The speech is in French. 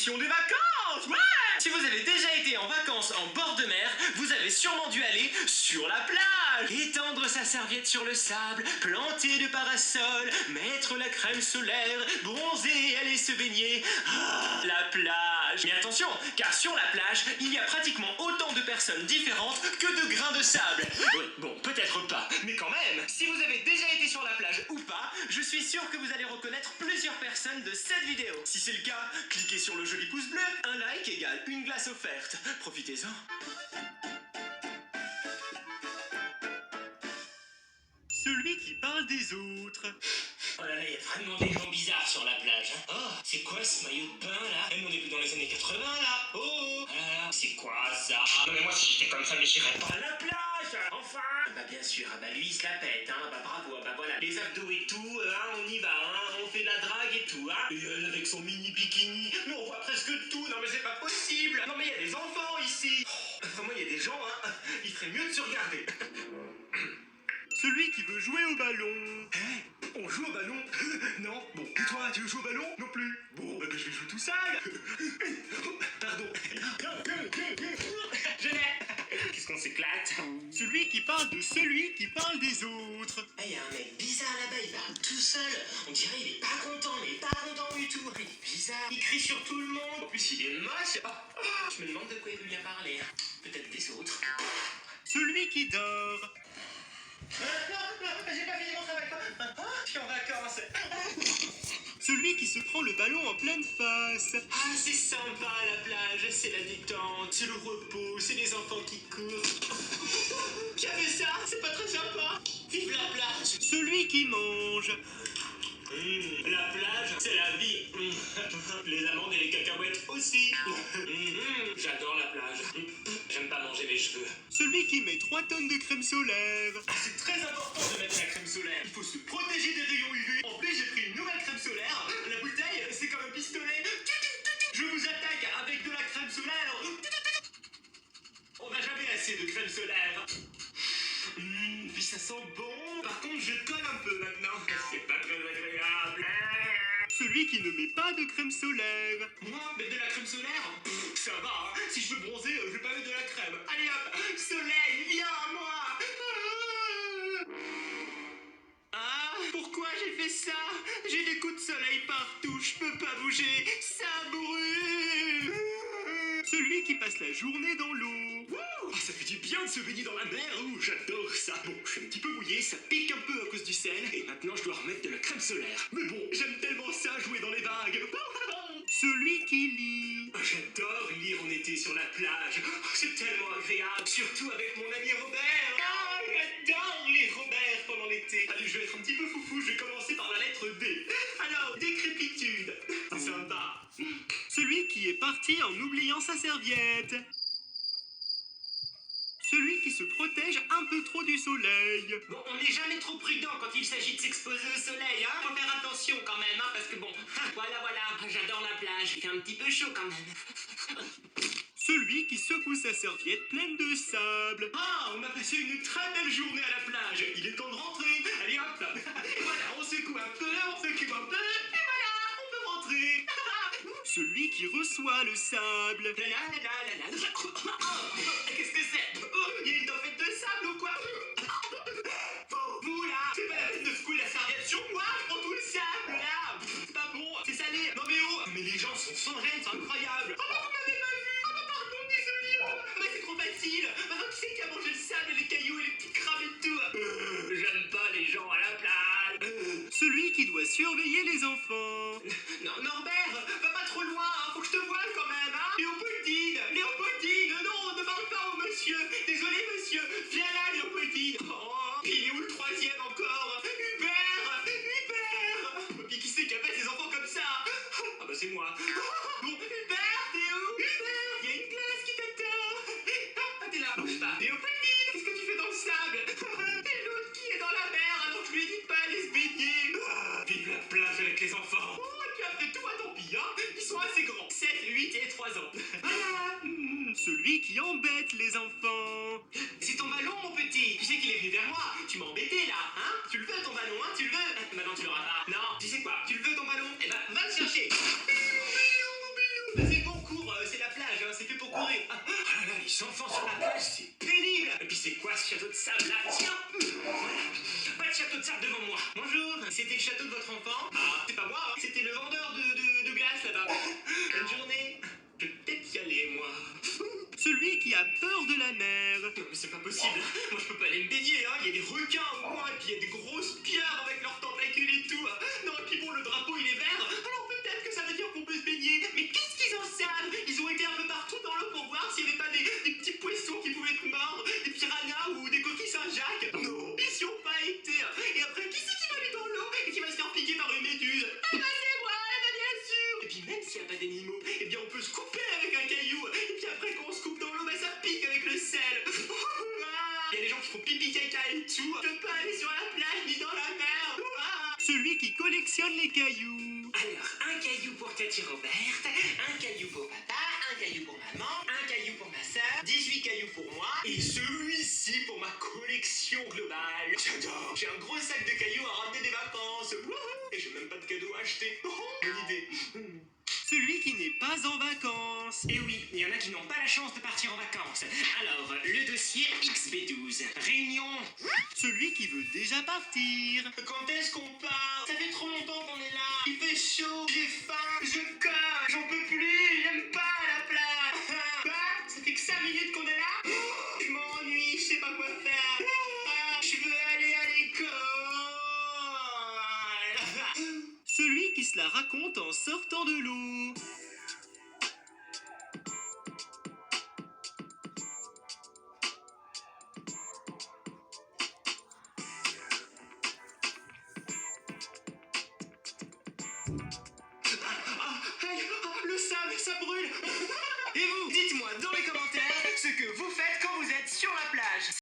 tradition des vacances. Ouais. Si vous avez déjà été en vacances en bord de mer, vous avez sûrement dû aller sur la plage, étendre sa serviette sur le sable, planter de parasol, mettre la crème solaire, bronzer, aller se baigner. Ah, la plage. Mais attention, car sur la plage, il y a pratiquement autant de personnes différentes que de grains de sable. Oui, bon, peut-être pas, mais quand même. Si vous avez déjà été sur la plage ou pas, je suis sûr que vous allez reconnaître plusieurs personnes de cette vidéo. Si c'est le cas, cliquez sur le joli pouce bleu. Un like égale une glace offerte. Profitez-en. Celui qui parle des autres. Oh là là, il y a vraiment des gens bizarres sur la plage. Hein. Oh, c'est quoi ce maillot de bain là? On est plus dans les années 80 là. Oh, ah là là, c'est quoi ça? Non mais moi si j'étais comme ça, mais j'irais pas à la plage. Enfin. Bah bien sûr, bah lui il se la pète, hein. Bah bravo, bah voilà, les abdos et tout, hein, on y va, hein. On fait de la drague et tout, hein. Et elle avec son mini bikini, mais on voit presque tout. Non mais c'est pas possible. Non mais il y a des enfants ici. Vraiment il y a des gens, hein. Il ferait mieux de se regarder. Celui qui veut jouer au ballon. Hey, on joue au ballon? Non. Bon, et toi, tu veux jouer au ballon? Non plus. Bon, bah je vais jouer tout seul. Pardon. Je l'ai. Qu'est-ce qu'on s'éclate? Celui qui parle de celui qui parle des autres. Il y a un mec bizarre là-bas, il parle tout seul. On dirait il est pas content, mais pas content du tout. Il est bizarre, il crie sur tout le monde. En plus, il est moche. Je me demande de quoi il veut bien parler. Peut-être des autres. Celui qui dort. Non, j'ai pas fini mon travail. Je suis en vacances. Celui qui se prend le ballon en pleine face. Ah, c'est sympa la plage, c'est la détente, c'est le repos, c'est les enfants qui courent. Qui a fait ça? C'est pas très sympa. Vive la plage. Celui qui mange. La plage, c'est la vie. Les amandes et les cacahuètes aussi. J'adore la plage. J'aime pas manger mes cheveux. Celui qui met 3 tonnes de crème solaire. C'est très important de mettre la crème solaire. Il faut se protéger des rayons UV. En plus, j'ai pris une nouvelle crème solaire. La bouteille, c'est comme un pistolet. Je vous attaque avec de la crème solaire. On n'a jamais assez de crème solaire. Puis ça sent bon. Par contre, je colle un peu maintenant. C'est pas très agréable. Celui qui ne met pas de crème solaire. Moi, mettre de la crème solaire? Ça va, hein. Si je veux bronzer, je vais pas mettre de la crème. Allez hop, soleil, viens à moi. Ah, pourquoi j'ai fait ça? J'ai des coups de soleil partout, je peux pas bouger, ça brûle. Celui qui passe la journée dans l'eau. Ah, ça fait du bien de se baigner dans la mer. J'adore ça. Bon, je suis un petit peu mouillé, ça pique un peu à cause du sel. Et maintenant, je dois remettre de la crème solaire. Mais bon, j'aime tellement ça, jouer dans les vagues. Celui qui lit. J'adore lire en été sur la plage. C'est tellement agréable, surtout avec mon ami Robert. Ah, j'adore lire Robert pendant l'été. Allez, je vais être un petit peu foufou, je vais commencer par la lettre D. Alors, décrépitude. C'est sympa. Celui qui est parti en oubliant sa serviette. Celui qui se protège un peu trop du soleil. Bon, on n'est jamais trop prudent quand il s'agit de s'exposer au soleil, hein. Faut faire attention quand même, hein, parce que bon, voilà, j'adore la plage. Il fait un petit peu chaud quand même. Celui qui secoue sa serviette pleine de sable. Ah, on a passé une très belle journée à la plage. Il est temps de rentrer. Allez hop. Et voilà, on secoue un peu, on s'occupe un peu. Et voilà, on peut rentrer. Celui qui reçoit le sable. Qu'est-ce que c'est? Il y a une tempête de sable ou quoi? Vous là, c'est pas la peine de secouer la serviette sur moi. Je prends tout le sable là. C'est pas bon, c'est salé. Non mais oh, mais les gens sont sans gêne, c'est incroyable. Oh, vous m'avez pas vu. Oh, pardon, désolé. Mais c'est trop facile. Maintenant, qui c'est qui a mangé le sable et les cailloux et les petits crabes et tout? J'aime pas les gens à la plage. Celui qui doit surveiller les enfants. Non, Norbert, va pas trop loin, hein. Faut que je te voie quand même, hein. Léopoldine, non, ne parle pas au monsieur. Désolé, monsieur. Viens là, Léopoldine. Oh, il est où le troisième encore? Hubert. Et qui c'est qui appelle ses enfants comme ça? Ah bah c'est moi. Bon, Hubert, t'es où? Hubert, il y a une classe qui t'attend. Ah, t'es là, bouge pas. Léopoldine, qu'est-ce que tu fais dans le sable? Et l'autre qui est dans la mer, alors je lui ai dit de pas aller se baigner. Vive la plage avec les enfants. Oh, et puis après tout, tant pis, hein. Ils sont assez grands. 7, 8 et 3 ans. Celui qui embête les enfants. C'est ton ballon, mon petit. Tu sais qu'il est venu vers moi. Tu m'as embêté, là, hein. Tu le veux, ton ballon, hein. Tu le veux. Maintenant, tu l'auras pas. Non, tu sais quoi? Tu le veux, ton ballon? Eh ben, va le chercher. Vas-y, pour courir. Ah là là, les enfants sur la plage, c'est pénible. Et puis c'est quoi ce château de sable là? Tiens, voilà. Pas de château de sable devant moi. Bonjour, c'était le château de votre enfant? Ah, c'est pas moi, hein. C'était le vendeur de glace là-bas. Bonne journée. Je vais peut-être y aller, moi. Celui qui a peur de la mer. Non mais c'est pas possible, moi je peux pas aller me baigner, hein. Il y a des requins au moins, et puis il y a des grosses pierres avec leurs tentacules et tout. Non, et puis bon, le drapeau il est vert, alors peut-être que ça veut dire qu'on peut se baigner. Mais qu'est-ce qu'ils en savent? Ils ont été un peu partout dans l'eau pour voir s'il n'y avait pas des petits poissons qui pouvaient te mordre, des piranhas ou des coquilles Saint-Jacques. Non, ils y ont pas été. Et après, qui c'est qui va aller dans l'eau et qui va se faire piquer par une méduse? Ah bah c'est moi, bien sûr. Et puis même s'il n'y a pas d'animaux, eh bien on peut se couper avec un caillou. Et puis après quand on se coupe dans l'eau, bah ça pique avec le sel. Il y a des gens qui font pipi caca et tout. Je peux pas aller sur la plage ni dans la mer. Celui qui collectionne les cailloux. Alors, un caillou pour Cathy Robert, un caillou pour papa, un caillou pour maman, un caillou pour ma soeur, 18 cailloux pour moi, et celui-ci pour ma collection globale. J'adore. J'ai un gros sac de cailloux à ramener des vacances. Wouhou. Et j'ai même pas de cadeau à acheter. Oh, bonne idée. Celui qui n'est pas en vacances. Et oui, il y en a qui n'ont pas la chance de partir en vacances. Alors, le dossier XB12. Réunion. Celui qui veut déjà partir. Quand est-ce qu'on part? Ça fait trop longtemps qu'on est là. Il fait chaud, j'ai faim, je colle, j'en peux plus, j'aime pas la plage. Quoi? Ça fait que 5 minutes qu'on est là? Je m'ennuie, je sais pas quoi faire. Je veux aller à l'école. Celui qui se la raconte en sortant de l'eau. Le sable, ça brûle. Et vous, dites-moi dans les commentaires